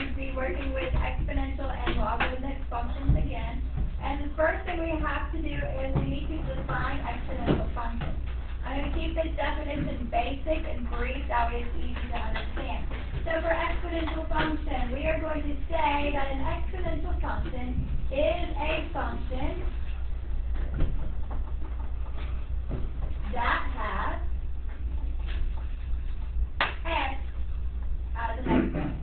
going to be working with exponential and logarithmic functions again. And the first thing we have to do is we need to define exponential functions. I'm going to keep this definition basic and brief, that way it's easy to understand. So for exponential function, we are going to say that an exponential function is a function that has x as an exponent.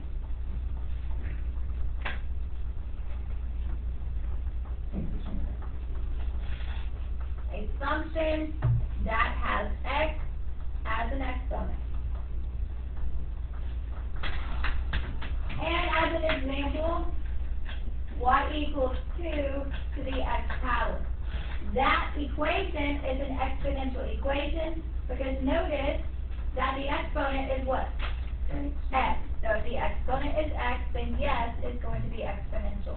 A function that has x as an exponent. And as an example, y equals 2 to the x power. That equation is an exponential equation because notice that the exponent is what? X. So if the exponent is x, then yes, it's going to be exponential.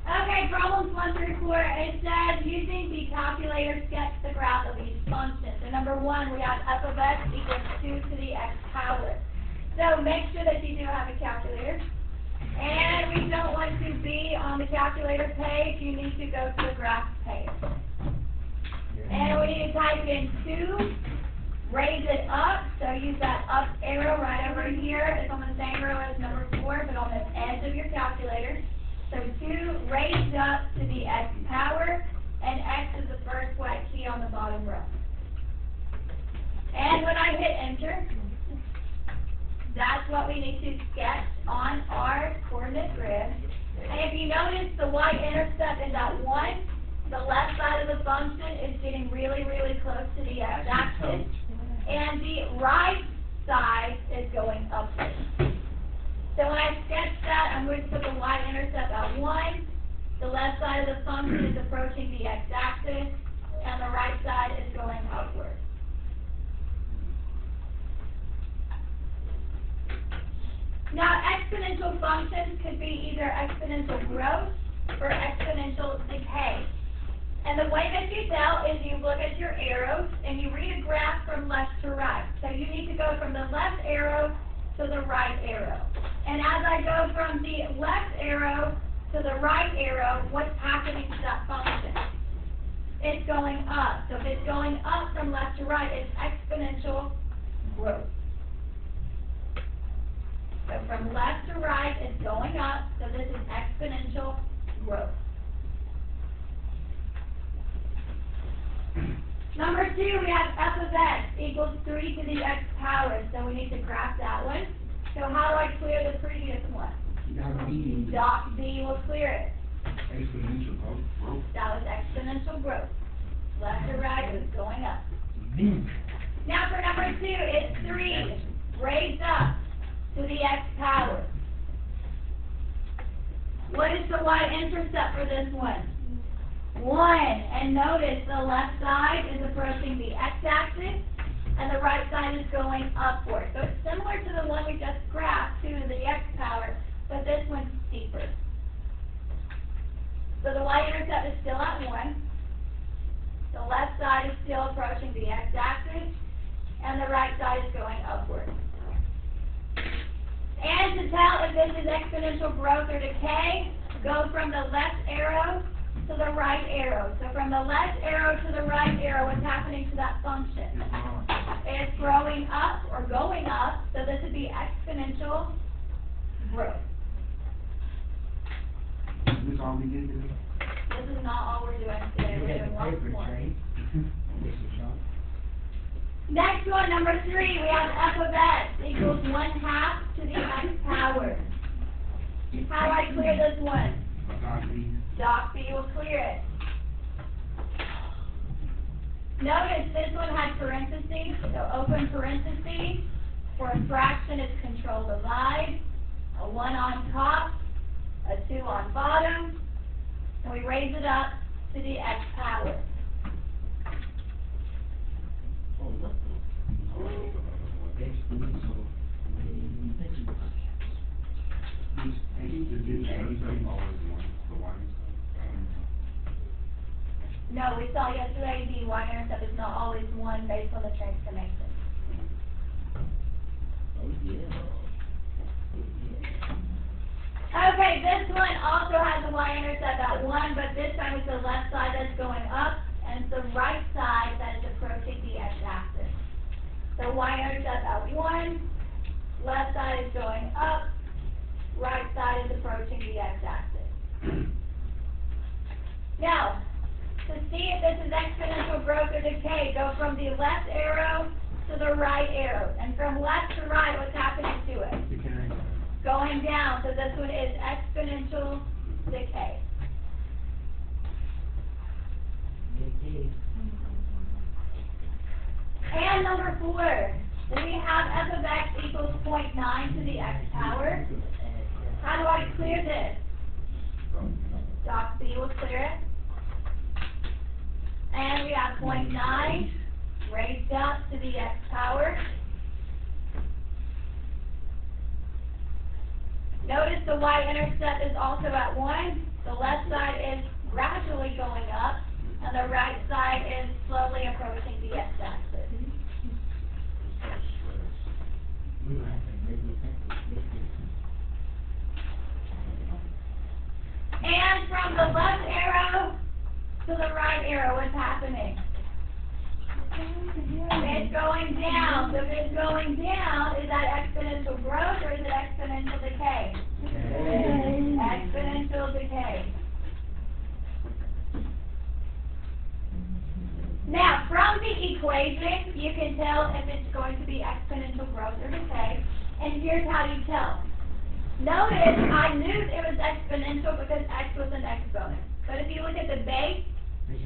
Okay, problems 1 through 4. It says using the calculator, sketch the graph of each function. So number 1, we have f of x equals 2 to the x power. So make sure that you do have a calculator. And we don't want to be on the calculator page. You need to go to the graph page. And we need to type in 2, raise it up. So use that up arrow right over here. It's on the same row as number 4, but on the edge of your calculator. So 2 raised up to the x power, and x is the first white key on the bottom row. And when I hit enter, that's what we need to sketch on our coordinate grid. And if you notice, the y-intercept is at 1. The left side of the function is getting really, really close to the x-axis. And the right side is going upwards. So when I sketch that, I'm going to put the y-intercept at 1. The left side of the function is approaching the x-axis, and the right side is going upward. Now, exponential functions could be either exponential growth or exponential decay. And the way that you tell is you look at your arrows and you read a graph from left to right. So you need to go from the left arrow to the right arrow. And as I go from the left arrow to the right arrow, what's happening to that function? It's going up. So if it's going up from left to right, it's exponential growth. So from left to right, it's going up. So this is exponential growth. Number 2, we have f of x equals 3 to the x power. So we need to graph that one. So how do I clear the previous one? Doc B will clear it. Exponential growth. That was exponential growth. Left to right is going up. Now for number 2, it's 3 raised up to the x power. What is the y-intercept for this one? 1. And notice the left side is approaching the x-axis, and the right side is going upward. So it's similar to the one we just graphed, 2 to the x power, but this one's steeper. So the y-intercept is still at 1. The left side is still approaching the x-axis, and the right side is going upward. And to tell if this is exponential growth or decay, go from the left arrow to the right arrow. So from the left arrow to the right arrow, what's happening to that function? It's growing up or going up, so this would be exponential growth. Is this all we did today? This is not all we're doing today. We're doing lots more. Next one, number 3, we have f of x equals 1/2 to the x power. How do I clear this one? Doc B will clear it. Notice this one has parentheses, so open parentheses. For a fraction, it's control divide. A 1 on top, a 2 on bottom, and we raise it up to the x power. Exponential. No, we saw yesterday the y-intercept is not always 1 based on the transformation. Oh, yeah. Okay, this one also has a y-intercept at 1, but this time it's the left side that's going up, and it's the right side that is approaching the x-axis. So y-intercept at 1, left side is going up, right side is approaching the x-axis. Now, to see if this is exponential growth or decay, go from the left arrow to the right arrow. And from left to right, what's happening to it? Decay. Going down. So this one is exponential decay. And number 4, we have f of x equals 0.9 to the x power. How do I clear this? Doc B will clear it. And we have 0.9 raised up to the x power. Notice the y-intercept is also at 1. The left side is gradually going up, and the right side is slowly approaching the x-axis. And from the left arrow to the right arrow, what's happening? It's going down. So if it's going down, is that exponential growth or is it exponential decay? Exponential decay. Now, from the equation, you can tell if it's going to be exponential growth or decay. And here's how you tell. Notice I knew it was exponential because x was an exponent. But if you look at the base, we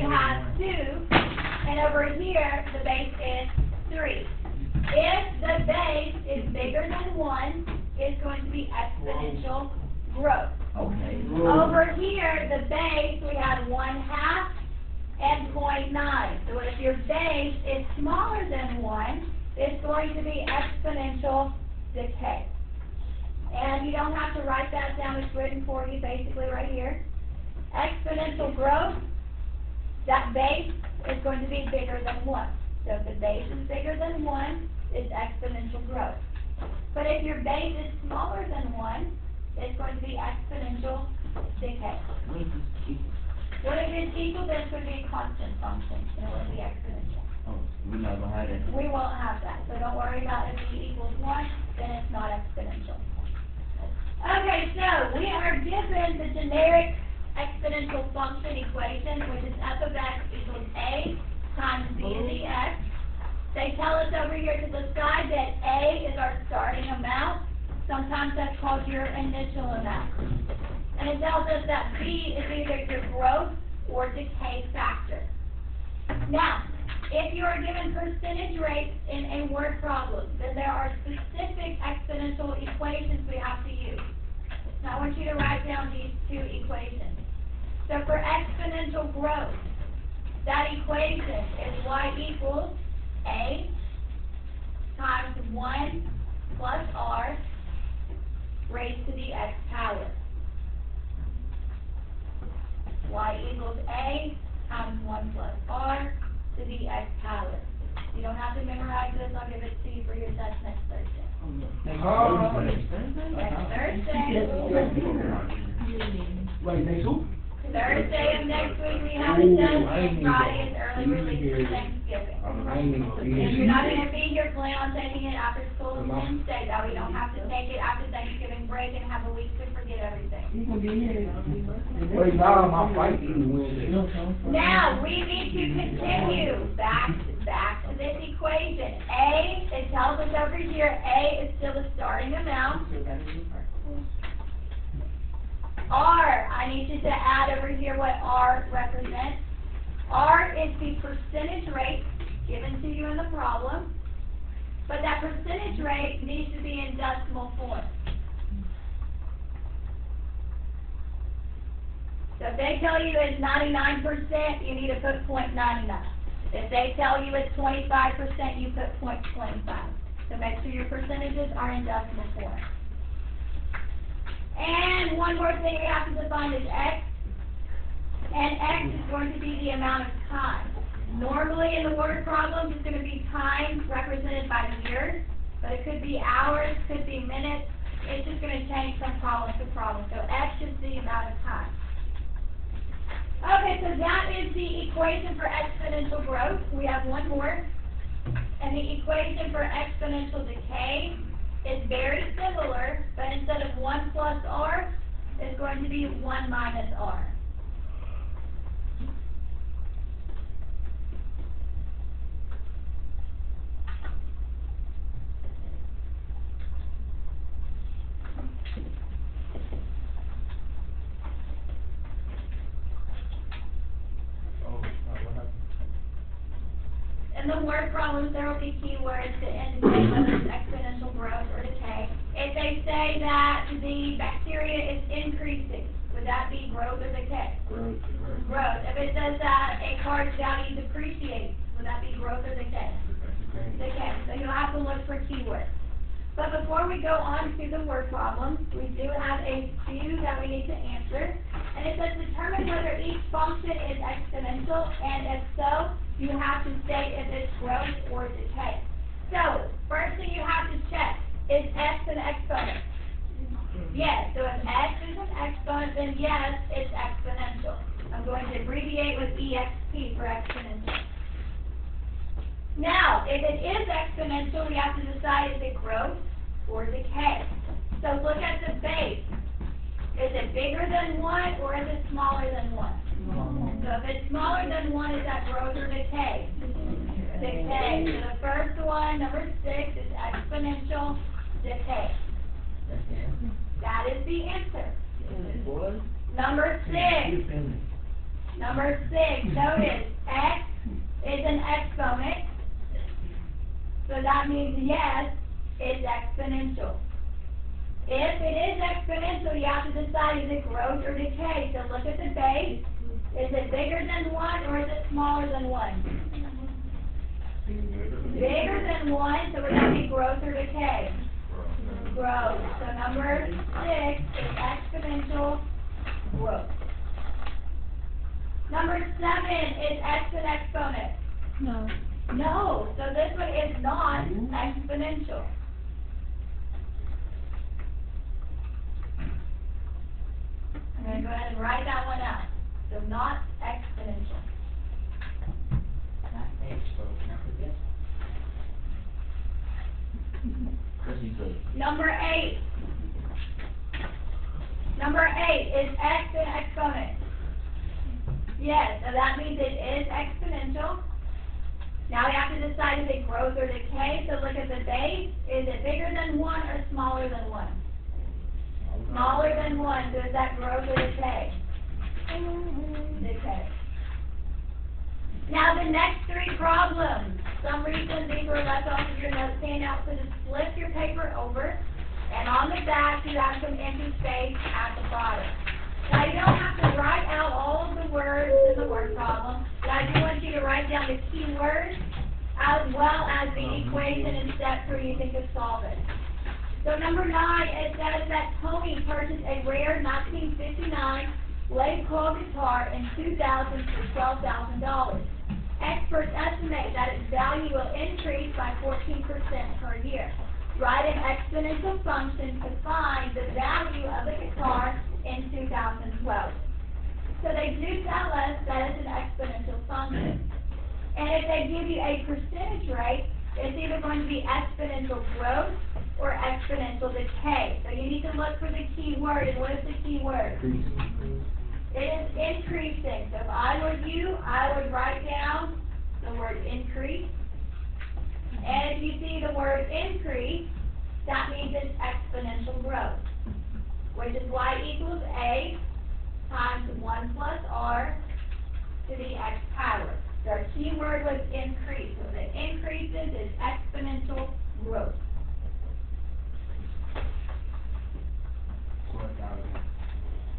have 2, and over here, the base is 3. If the base is bigger than 1, it's going to be exponential growth. Okay. Over here, the base, we had 1/2 and 0.9. So if your base is smaller than 1, it's going to be exponential decay. And you don't have to write that down, it's written for you basically right here. Exponential growth, that base is going to be bigger than 1. So if the base is bigger than 1, it's exponential growth. But if your base is smaller than 1, it's going to be exponential decay. What if it's equal, this would be a constant function, and it would be exponential. Oh, we're not gonna have that. We won't have that, so don't worry about if e equals 1, then it's not exponential. Okay, so we are given the generic exponential function equation, which is f of x equals a times b to the x. They tell us over here to the side that a is our starting amount. Sometimes that's called your initial amount. And it tells us that b is either your growth or decay factor. Now, if you are given percentage rates in a word problem, then there are specific exponential equations we have to use. So I want you to write down these 2 equations. So for exponential growth, that equation is y equals a times 1 plus r raised to the x power. Y equals a times 1 plus r to the x power. You don't have to memorize this. I'll give it to you for your test next Thursday. Next Thursday. Wait, next who? Thursday of next week we have a test, and Friday is early release for Thanksgiving. If you're not going to be here, plan on taking it after school Wednesday, though. You don't have to take it after Thanksgiving break and have a week to forget everything. Wait, now my fight is Wednesday. Now, we need to continue back to this equation. A, it tells us over here, A is still the starting amount. R, I need you to add over here what R represents. R is the percentage rate given to you in the problem, but that percentage rate needs to be in decimal form. So if they tell you it's 99%, you need to put 0.99. If they tell you it's 25%, you put 0.25. So make sure your percentages are in decimal form. And one more thing we have to define is x. and x is going to be the amount of time. Normally in the word problems, it's going to be time represented by years, but it could be hours, could be minutes. It's just going to change from problem to problem. So x is the amount of time. Okay, so that is the equation for exponential growth. We have one more. And the equation for exponential decay is very similar, but instead of 1 plus r, it's going to be 1 minus r. In the word problems, there will be keywords to indicate whether it's exponential growth or decay. If they say that the bacteria is increasing, would that be growth or decay? Growth. Growth. If it says that a card's value depreciates, would that be growth or decay? Decay. So you'll have to look for keywords. But before we go on to the word problems, we do have a few that we need to answer. And it says determine whether each function is exponential, and if so, you have to state if it's growth or decay. So, first thing you have to check, is x an exponent? Yes, so if x is an exponent, then yes, it's exponential. I'm going to abbreviate with exp for exponential. Now, if it is exponential, we have to decide is it growth or decay. So look at the base. Is it bigger than 1 or is it smaller than 1? So if it's smaller than 1, is that growth or decay? Decay. So the first one, number 6, is exponential decay. That is the answer. Number 6. Number 6, notice, x is an exponent. So that means yes, it's exponential. If it is exponential, you have to decide is it growth or decay. So look at the base. Is it bigger than 1 or is it smaller than 1? Bigger than 1, so would that be growth or decay? Growth. So number 6 is exponential growth. Number 7 is x an exponent. No. No, so this one is not exponential. I'm going to go ahead and write that one out. So not exponential. Not exponential. What's he say? Number 8. Number 8 is x an exponent. Yes, so that means it is exponential. Now we have to decide if it growth or decay. So look at the base. Is it bigger than 1 or smaller than 1? Smaller than 1. So is that growth or decay? Decay. Now the next 3 problems. Some reason these were left off of your notes handout. So just flip your paper over. And on the back you have some empty space at the bottom. Now you don't have to write out all of the words in the word problem, but I do want you to write down the key words as well as the equation and steps where you think to solve it. So number 9, it says that Tony purchased a rare 1959 Les Paul guitar in 2000 for $12,000. Experts estimate that its value will increase by 14% per year. Write an exponential function to find the value of the guitar in 2012. So they do tell us that it's an exponential function. And if they give you a percentage rate, it's either going to be exponential growth or exponential decay. So you need to look for the key word. And what is the key word? It is increasing. So if I were you, I would write down the word increase. And if you see the word increase, that means it's exponential growth, which is y equals a times 1 plus r to the x power. So our key word was increase. So the increases is exponential growth.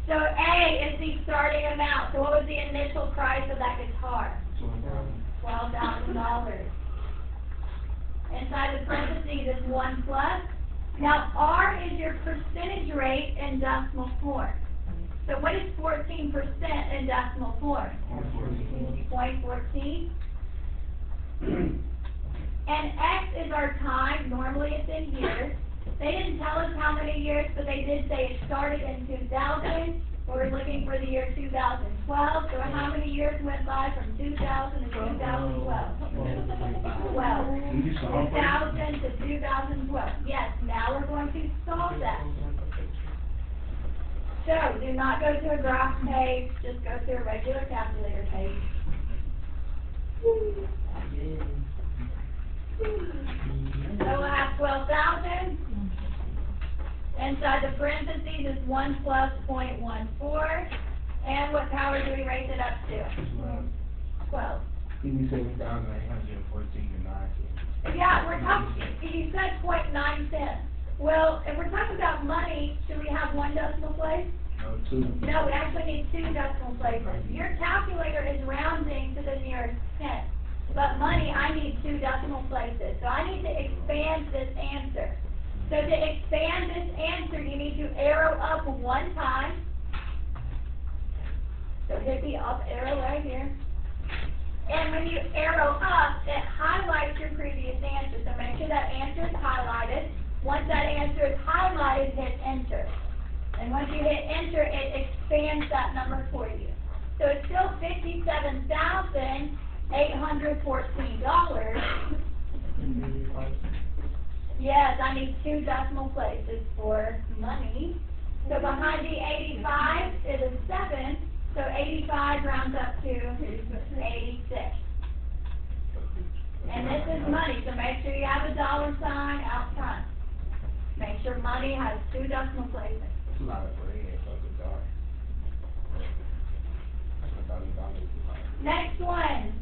So A is the starting amount. So what was the initial price of that guitar? $12,000. Inside the parentheses is 1 plus. Now R is your percentage rate in decimal form. So what is 14% in decimal form? 0.14. And X is our time. Normally it's in years. They didn't tell us how many years, but they did say it started in 2000. We're looking for the year 2012. So how many years went by from 2000 to 2012? 12. 2000 to 2012. Yes, now we're going to solve that. So, do not go to a graph page, just go to a regular calculator page. So we'll have 12,000. Inside the parentheses is 1 plus 0.14. And what power do we raise it up to? 12. Give me 7,814 and 9 cents. Yeah, we're talking, you said 0.9 cents. Well, if we're talking about money, should we have one decimal place? No, 2. No, we actually need 2 decimal places. Your calculator is rounding to the nearest 10. But money, I need 2 decimal places. So I need to expand this answer. So to expand this answer, you need to arrow up 1 time. So hit the up arrow right here. And when you arrow up, it highlights your previous answer. So make sure that answer is highlighted. Once that answer is highlighted, hit enter. And once you hit enter, it expands that number for you. So it's still $57,814. Yes, I need 2 decimal places for money. So behind the 85 is a 7. So 85 rounds up to 86. And this is money, so make sure you have a dollar sign out front. Make sure money has 2 decimal places. That's a lot of bread for the dollar. Next one.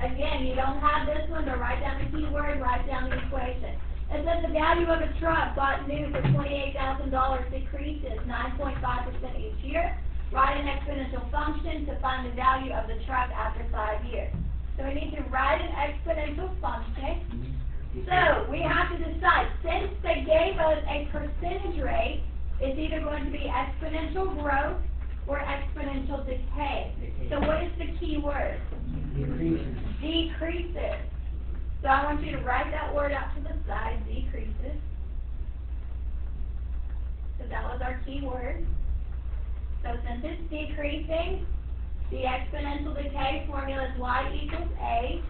Again, you don't have this one, but write down the keyword, write down the equation. It says the value of a truck bought new for $28,000 decreases 9.5% each year. Write an exponential function to find the value of the truck after 5 years. So we need to write an exponential function. So we have to decide, since they gave us a percentage rate, it's either going to be exponential growth or exponential decay. So what is the key word? Decreases. Decreases. So I want you to write that word out to the side, decreases. So that was our key word. So since it's decreasing, the exponential decay formula is y equals a.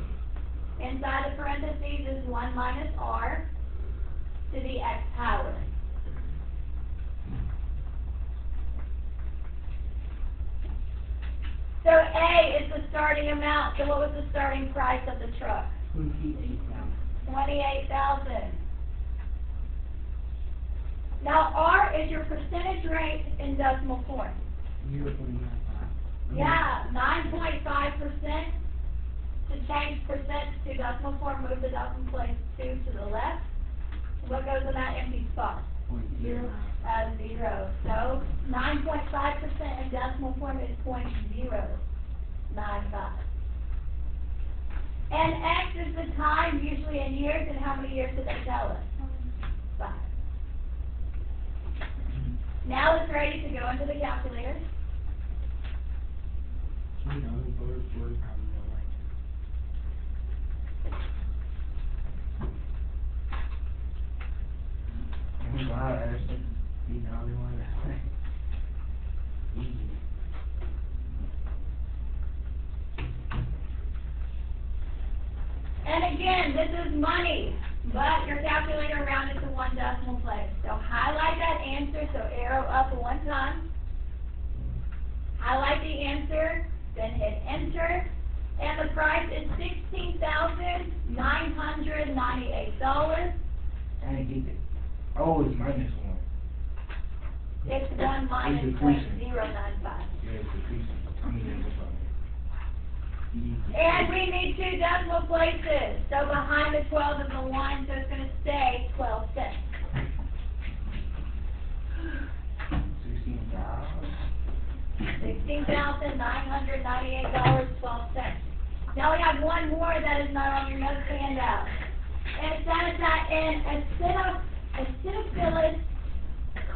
Inside the parentheses is 1 minus r to the x power. So A is the starting amount. So what was the starting price of the truck? $28,000. Now R is your percentage rate in decimal form. Yeah, 9.5%. To change percent to decimal form, move the decimal place 2 to the left. What goes in that empty spot? 0. So 9.5% in decimal form is 0.095. And X is the time, usually in years, and how many years did they tell us? 5. Now it's ready to go into the calculator. And again, this is money, but your calculator rounded to 1 decimal place. So highlight that answer, so arrow up 1 time. Highlight the answer, then hit enter. And the price is $16,998. And it get it. Oh, it's minus 1. It's 1 minus It's 0.095. decreasing. Yeah, it's decreasing. I mean, that's what And we need 2 decimal places. So behind the 12 is a 1, so it's going to stay 12 cents. $16,998.12. Now we have one more that is not on your notes handout. And it says that in acidophilus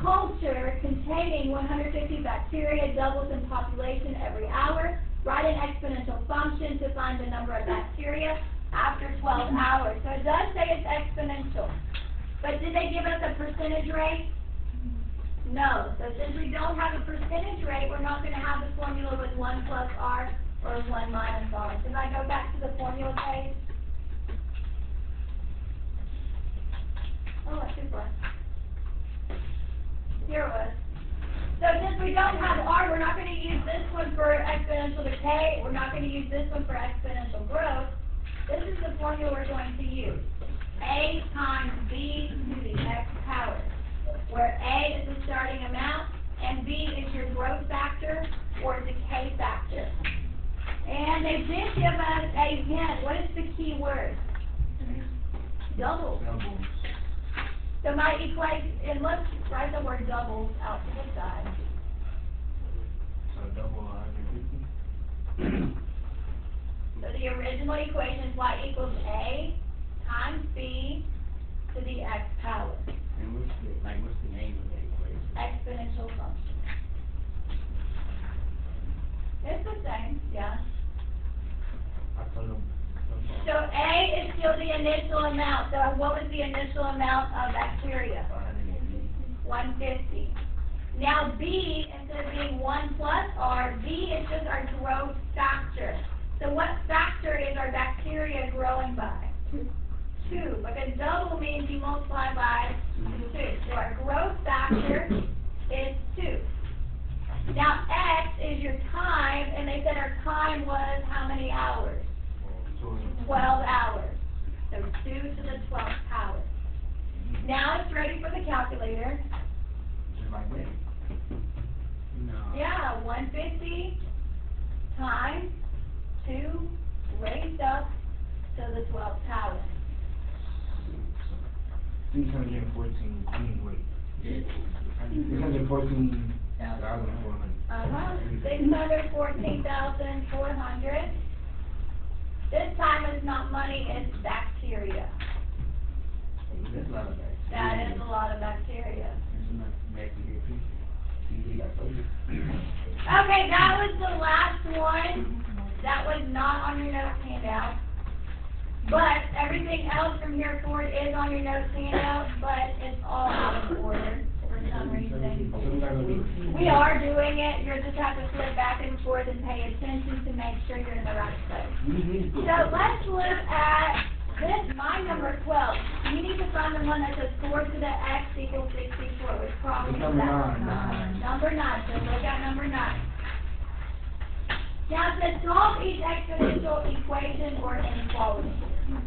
culture containing 150 bacteria doubles in population every hour. Write an exponential function to find the number of bacteria after 12 hours. So it does say it's exponential. But did they give us a percentage rate? No. So since we don't have a percentage rate, we're not going to have the formula with 1 plus r or 1 minus r. Can I go back to the formula page? Oh, super. Here it was. So since we don't have r, we're not going to use this one for exponential decay. We're not going to use this one for exponential growth. This is the formula we're going to use. A times b to the x power, where a is the starting amount and b is your growth factor or decay factor. And they did give us a hint. What is the key word? Doubles. So my equation, and let's write the word doubles out to the side. So double 150. So the original equation is y equals a times b to the x power. And what's the name of that equation? Exponential function. It's the same, yeah. I told them. So A is still the initial amount. So what was the initial amount of bacteria? 150. Now B, instead of being 1 plus R, B is just our growth factor. So what factor is our bacteria growing by? 2. Because double means you multiply by 2. So our growth factor is 2. Now X is your time, and they said our time was how many hours? 12 hours. So 2 to the 12th power. Now it's ready for the calculator. Just like that. No. Yeah, 150 times 2 raised up to the 12th power. 614. Wait. Yeah. 614,400. 614,400. This time it's not money, it's bacteria. That's a lot of bacteria. That is a lot of bacteria. There's enough bacteria too. See, I told you. Okay, that was the last one. That was not on your notes handout. But everything else from here forward is on your notes handout, but it's all out of order for some reason. We are doing it. You'll just have to flip back and forth and pay attention to make sure you're in the right place. So let's look at this, my number 12. You need to find the one that says 4 to the x equals 64, which probably is that one. Number 9. So look at number 9. Now it says solve each exponential equation or inequality.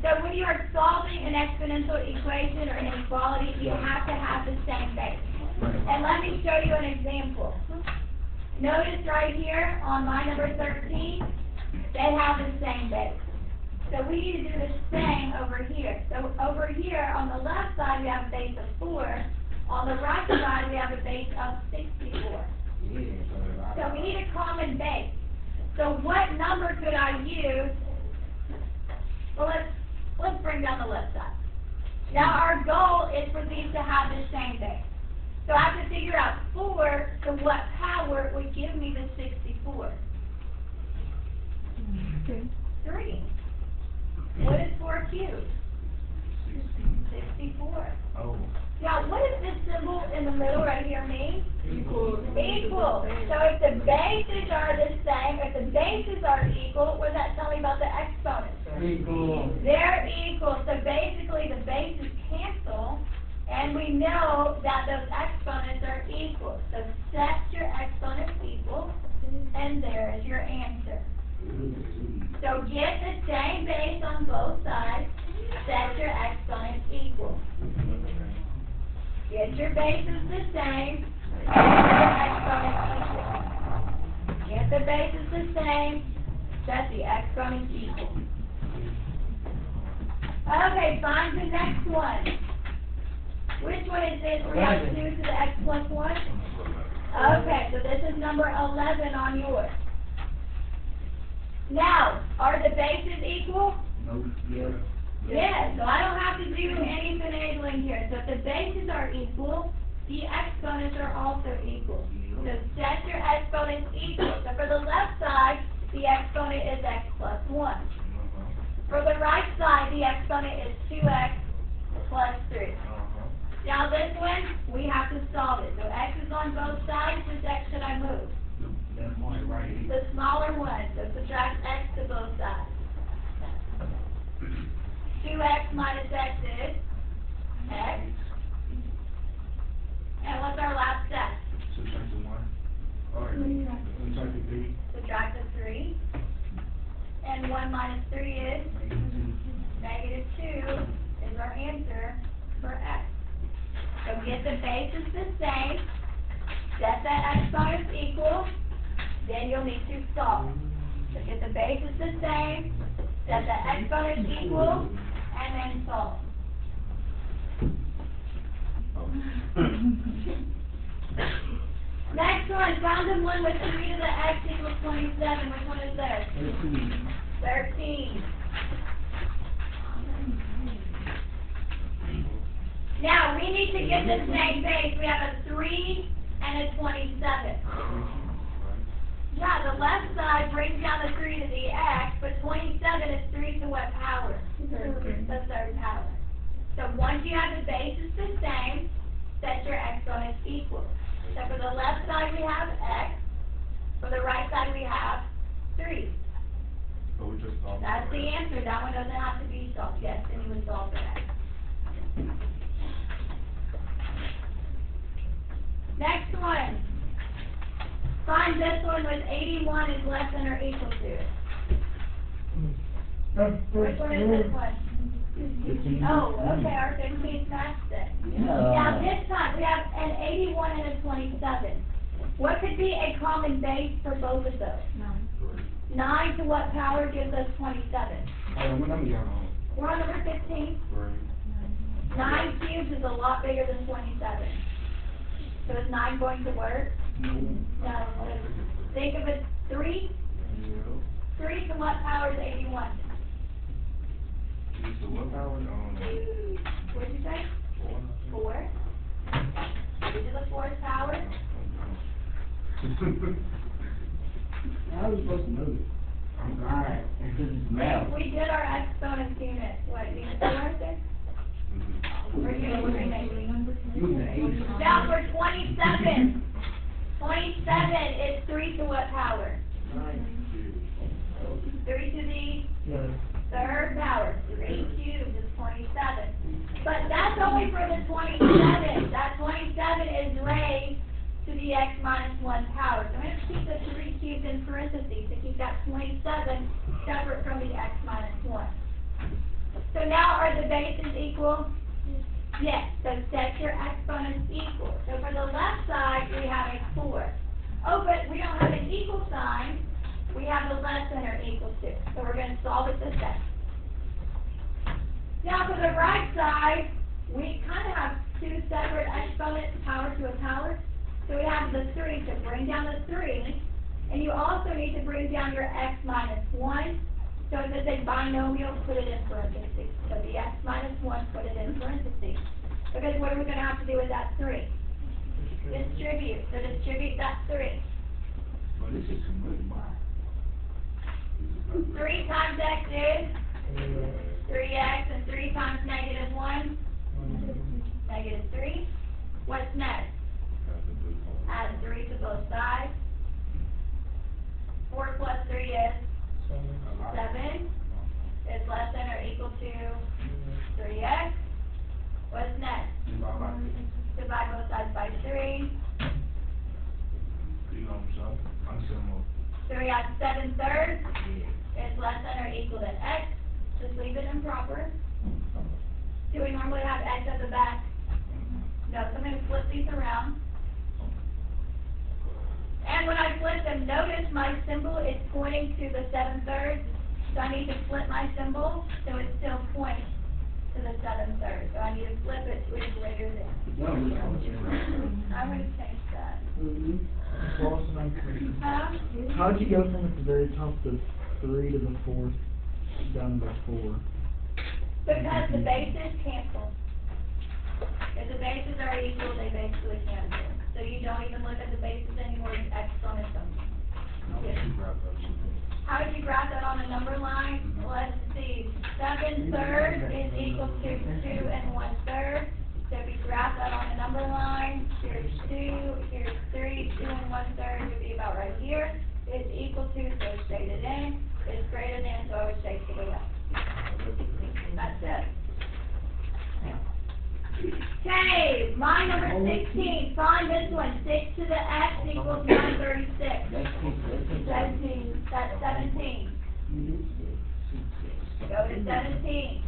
So when you are solving an exponential equation or an inequality, you have to have the same base. And let me show you an example. Notice right here on my number 13, they have the same base. So we need to do the same over here. So over here on the left side we have a base of 4. On the right side we have a base of 64. So we need a common base. So what number could I use? Well, let's bring down the left side. Now our goal is for these to have the same base. So I have to figure out 4 to what power would give me the 64. 3. What is 4 cubed? 64. Oh. Now, what does this symbol in the middle right here mean? Equal. Equal. So if the bases are the same, if the bases are equal, what does that tell me about the exponents? Equal. They're equal. So basically the bases cancel, and we know that those exponents are equal. So set your exponents equal, and there is your answer. So get the same base on both sides, set your exponents equal. Get your bases the same, set your exponents equal. Get the bases the same, set the exponents equal. Okay, find the next one. Which one is this? We have 2 to the x plus 1? Okay, so this is number 11 on yours. Now, are the bases equal? No. Yes. Yes, so I don't have to do any finagling here. So if the bases are equal, the exponents are also equal. So set your exponents equal. So for the left side, the exponent is x plus 1. For the right side, the exponent is 2x plus 3. Now this one, we have to solve it. So x is on both sides. Which x should I move? That one right here. The smaller one. So subtract x to both sides. 2x minus x is x. And what's our last step? Subtract the 1. Alright. Subtract the 3. Subtract the 3. And 1 minus 3 is negative 2 is our answer for x. So get the bases the same, set that exponents equal, then you'll need to solve. So get the bases the same, set the exponents equal, and then solve. Next one, found the one with 3 to the x equals 27. Which one is this? 13. Now, we need to get the same base. We have a 3 and a 27. Yeah, the left side brings down the 3 to the x, but 27 is 3 to what power? The third power. So once you have the bases the same, set your exponents equal. So for the left side we have x, for the right side we have 3. So we just solve. That's the answer. That one doesn't have to be solved. Yes, then you would solve for that. Next one. Find this one with 81 is less than or equal to. Which one is this one? Oh, okay, our 15th matched it. Now this time we have an 81 and a 27. What could be a common base for both of those? 9 to what power gives us 27? What number y'all on? We're on number 15. 9 cubed is a lot bigger than 27. So is 9 going to work? No. Think of it 3. 3 to what power is 81? So what power? What did you say? 4. 3 to the 4th power. I was supposed to move it. Alright, this is math. We did our exponents unit. What, unit 4 right there? Or unit 3 maybe? Now for 27. 27 is 3 to what power? 3 to the third power. 3 cubed is 27. But that's only for the 27. That 27 is raised to the x minus 1 power. So I'm going to keep the 3 cubed in parentheses to keep that 27 separate from the x minus 1. So now are the bases equal? Yes. So set your exponents equal. So for the left side, we have a 4. Oh, but we don't have an equal sign. We have a less than or equal to. So we're going to solve it the same. Now for the right side, we kind of have 2 separate exponents, power to a power. So we have the 3, so bring down the 3, and you also need to bring down your x minus 1. So if it's a binomial, put it in parentheses. So the x minus 1, put it in parentheses. Because what are we going to have to do with that 3? Distribute. So distribute that 3. Well, this is some good money. 3 times x is 3x, and 3 times negative 1, negative 3. What's next? Add 3 to both sides. 4 plus 3 is 7. Is less than or equal to 3x. What's next? Divide both sides by 3. So we got 7/3 is less than or equal to x. Just leave it improper. Do we normally have x at the back? No, so I'm going to flip these around. And when I flip them, notice my symbol is pointing to the 7/3. So I need to flip my symbol so it still points to the 7/3. So I need to flip it to a greater than. I'm going to change that. How'd you go from at the very top of 3 to the 4th down to 4? Because the bases cancel. If the bases are equal, they base actually can do. So you don't even look at the bases anymore, you exponent them. How would you graph that on a number line? Let's see, 7/3 is equal to 2 1/3. So if you graph that on a number line, here's 2, here's 3, 2 1/3 would be about right here. Is equal to, so it's shaded in, is greater than, so I would shade to the left. That's it. Okay, line number 16, find this one, 6 to the x equals 136. That's 17, that's 17. Go to 17.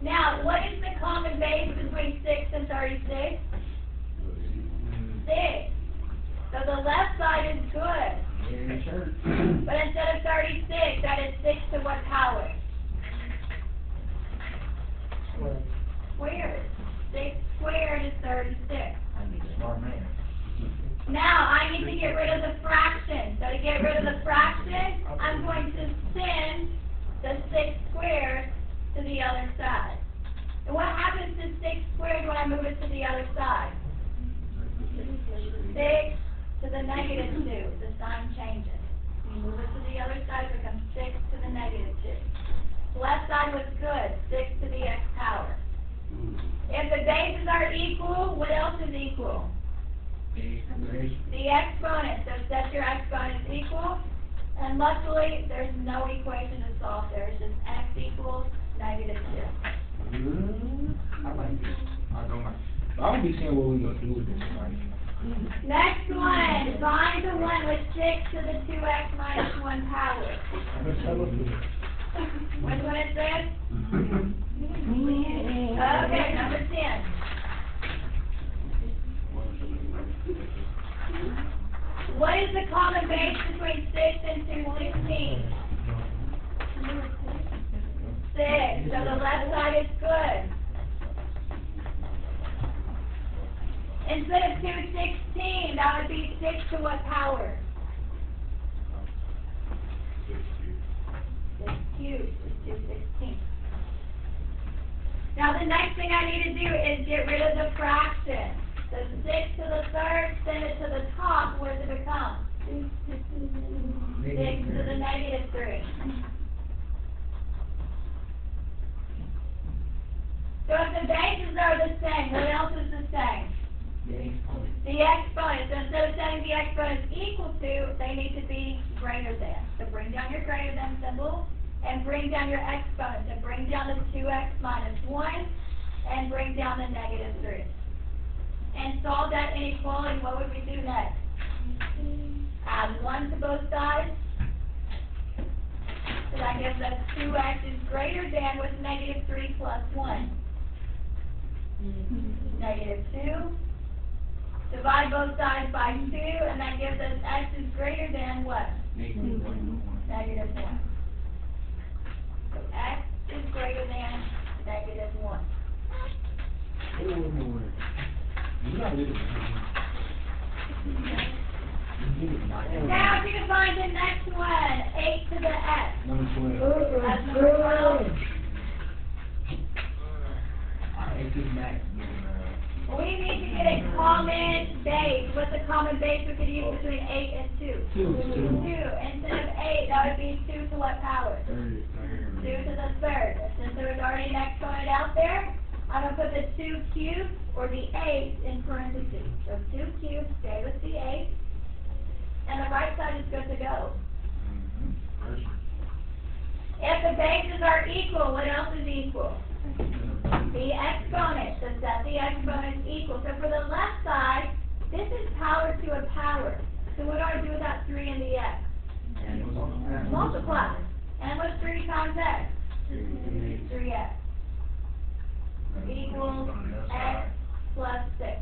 Now, what is the common base between 6 and 36? 6. So the left side is good. But instead of 36, that is 6 to what power? Squared. 6 squared is 36. Smart man. Now, I need to get rid of the fraction. So to get rid of the fraction, I'm going to send the 6 squared to the other side. And what happens to 6 squared when I move it to the other side? 6 to the negative 2. The sign changes. You move it to the other side, it becomes 6 to the negative 2. Left side was good. 6 to the x power. If the bases are equal, what else is equal? The exponent. So set your exponents equal. And luckily, there's no equation to solve there. It's just x equals negative 2. I like this. I don't like it. I don't be seeing what we're going to do with this, right? Next one. Find the one with 6 to the 2x minus 1 power. What's what it says? Okay, number 10. What is the common base between 6 and 216? 6. So the left side is good. Instead of 216, that would be 6 to what power? 6 cubed is 216. Now the next thing I need to do is get rid of the fraction. So 6 to the third, send it to the top, what does it become? 6 to the negative 3. So if the bases are the same, what else is the same? The exponent. So instead of setting the exponents equal to, they need to be greater than. So bring down your greater than symbol, and bring down your exponent. So bring down the 2x minus 1, and bring down the negative 3. And solve that inequality, what would we do next? Add 1 to both sides. So that gives us 2x is greater than with negative 3 plus 1. Negative 2. Divide both sides by 2, and that gives us x is greater than what? Negative 1. So x is greater than negative 1. Now you can find the next one, 8 to the x. Number 12. That's number 12. It's just max. We need to get a common base. What's the common base we could use between 8 and 2? 2. Instead of 8, that would be 2 to what power? 2 to the third. Since there was already an exponent out there, I'm going to put the 2 cubed, or the 8, in parentheses. So 2 cubed, stay with the 8. And the right side is good to go. If the bases are equal, what else is equal? The exponent. So set the exponent equal. So for the left side, this is power to a power. So what do I do with that 3 in the x? Multiply. And what's 3 times x? 3x. Equals x plus 6.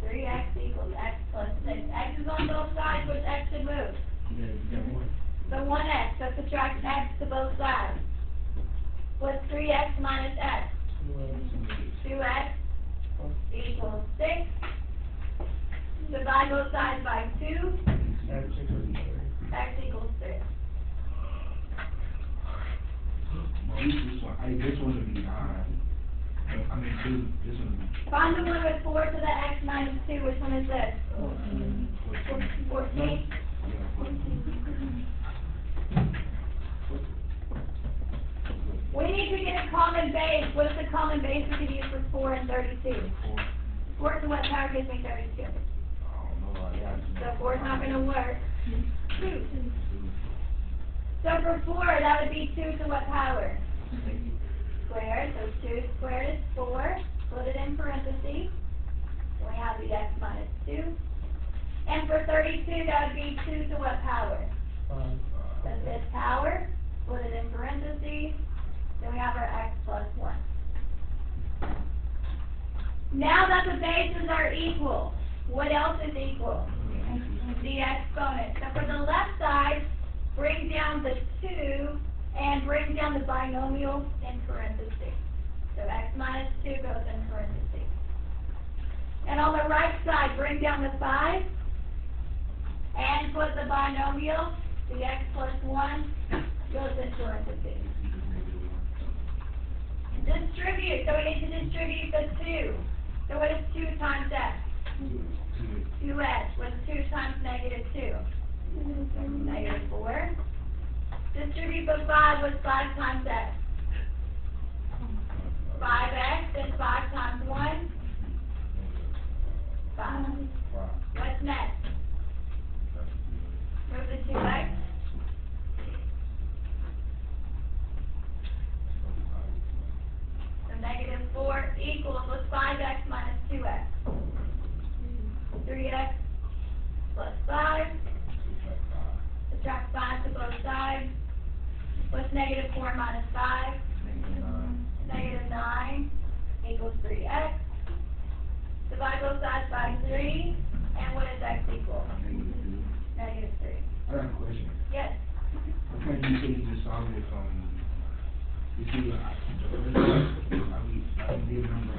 3x equals x plus 6. X is on both sides, which x should move? So 1x. So subtract x to both sides. What's 3x minus x? 2x equals 6. Divide both sides by 2. X equals 3. This one would be 9. I mean, 2. This one would be Find the one with 4 to the x minus 2. Which one is this? 14. We need to get a common base. What is the common base we could use for 4 and 32? 4 to what power gives me 32? So 4 is not going to work. 2. So for 4, that would be 2 to what power? Squared. So 2 squared is 4. Put it in parentheses. We have the x minus 2. And for 32, that would be 2 to what power? That's this power. Put it in parentheses. Then we have our x plus 1. Now that the bases are equal, what else is equal? The exponent. So for the left side, bring down the 2 and bring down the binomial in parentheses. So x minus 2 goes in parentheses. And on the right side, bring down the 5 and put the binomial, the x plus 1, goes in parentheses. Distribute. So we need to distribute the 2. So what is 2 times x? 2x. What's 2 times negative 2? Negative 4. Distribute the 5. What's 5 times x? 5x. And 5 times 1? 5. What's next? Move the 2x. So negative 4 equals, what's 5x minus 2x? 3x plus 5. Subtract 5 to both sides. What's negative 4 minus 5? Negative 9 equals 3x. Divide both sides by 3. And what is x equal? Negative 3. I got a question. Yes. Okay, you say you just solved it from, you see, I did number,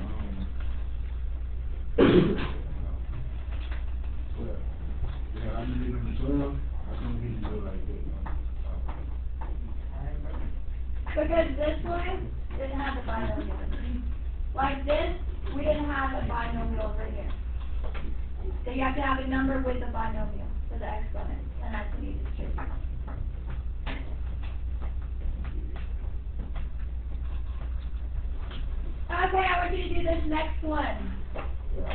well, yeah, I did number 12, I couldn't get it like that. Because this one didn't have the binomial. Like this, we didn't have a binomial over here. So you have to have a number with a binomial for the exponent, and that's what you distribute. Okay, I want you to do this next one.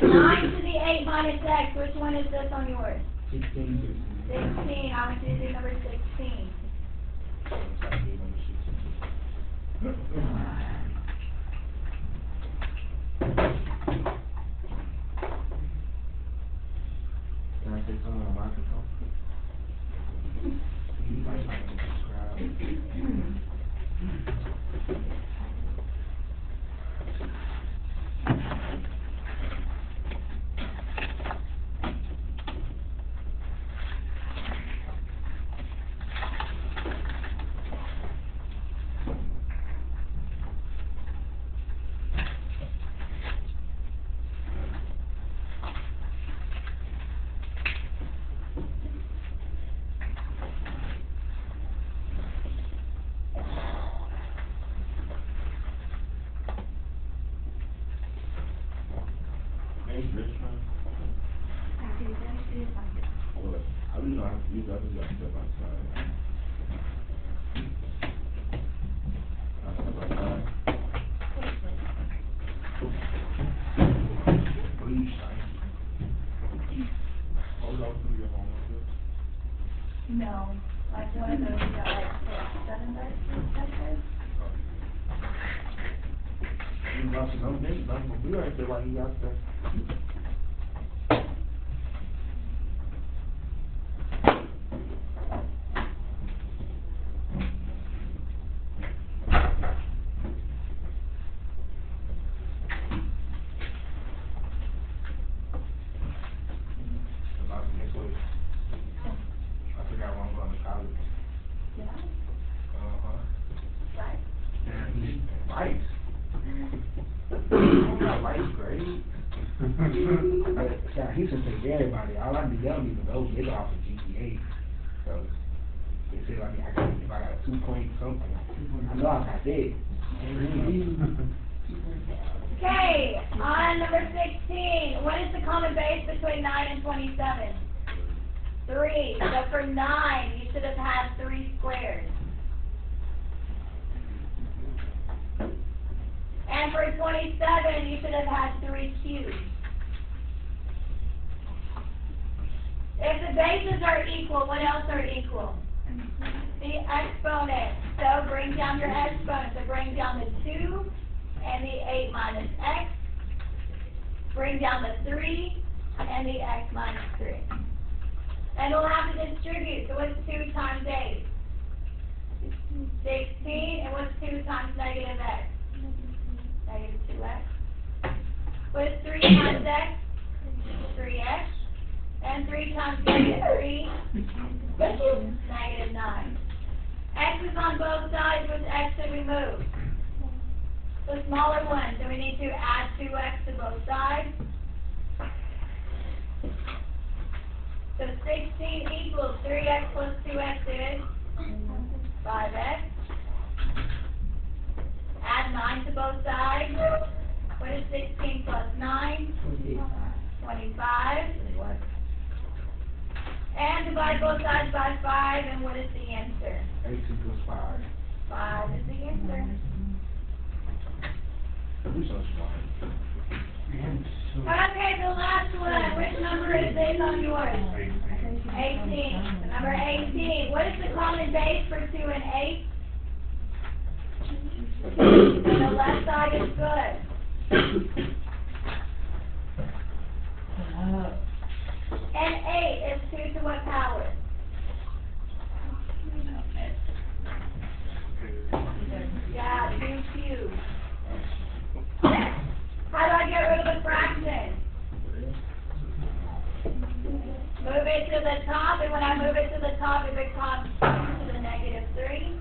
9 to the 8 minus x. Which one is this on yours? 16. 16. I want you to do number 16. Can I say something on my control? You might not subscribe. I really don't have to use that. I just got to step outside. I step outside. What are you saying? Oh, that was going to be a homework. No. Like one of those got like 7 verses. You got some other things, nothing will be right there while you got there. He should say everybody. All I do, they don't even know. They go off of GPA. So they say like if I got a 2 point something, I know I got that. Okay, On number 16, what is the common base between 9 and 27? 3. So for 9, you should have had 3 squares. And for 27, you should have had 3 cubes. If the bases are equal, what else are equal? The exponent. So bring down your exponent. So bring down the 2 and the 8 minus x. Bring down the 3 and the x minus 3. And we'll have to distribute. So what's 2 times 8? 16. And what's 2 times negative x? Negative 2x. What is 3 times x? 3x. And 3 times negative 3? Negative 9. X is on both sides. Which x should we move? The smaller one. So we need to add 2x to both sides. So 16 equals 3x plus 2x is 5x. Add 9 to both sides. What is 16 plus 9? 25. And divide both sides by 5, and what is the answer? 8 equals 5. 5 is the answer. You're so smart. Okay, the last one. Which number is based on yours? 18. Number 18. What is the common base for 2 and 8? The left side is good. And 8 is 2 to what power? Yeah, 2 cubed. How do I get rid of the fraction? Move it to the top, and when I move it to the top, it becomes 2 to the negative 3.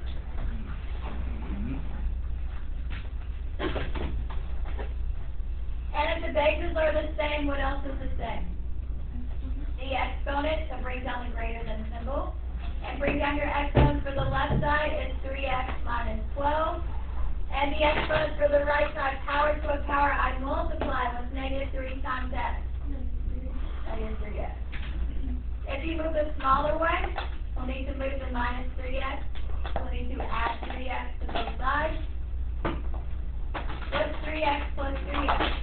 And if the bases are the same, what else is the same? The exponent, so bring down the greater than symbol. And bring down your exponent for the left side is 3x minus 12. And the exponent for the right side, power to a power I multiply was negative 3 times x. Negative 3x. If you move the smaller one, we'll need to move the minus 3x. We'll need to add 3x to both sides. What's 3x plus 3x?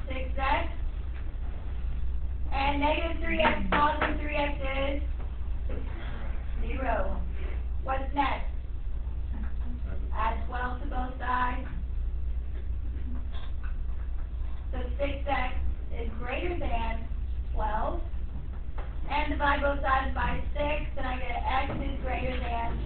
6x. And negative 3x positive 3x is 0. What's next? Add 12 to both sides. So 6x is greater than 12. And divide both sides by 6, and I get x is greater than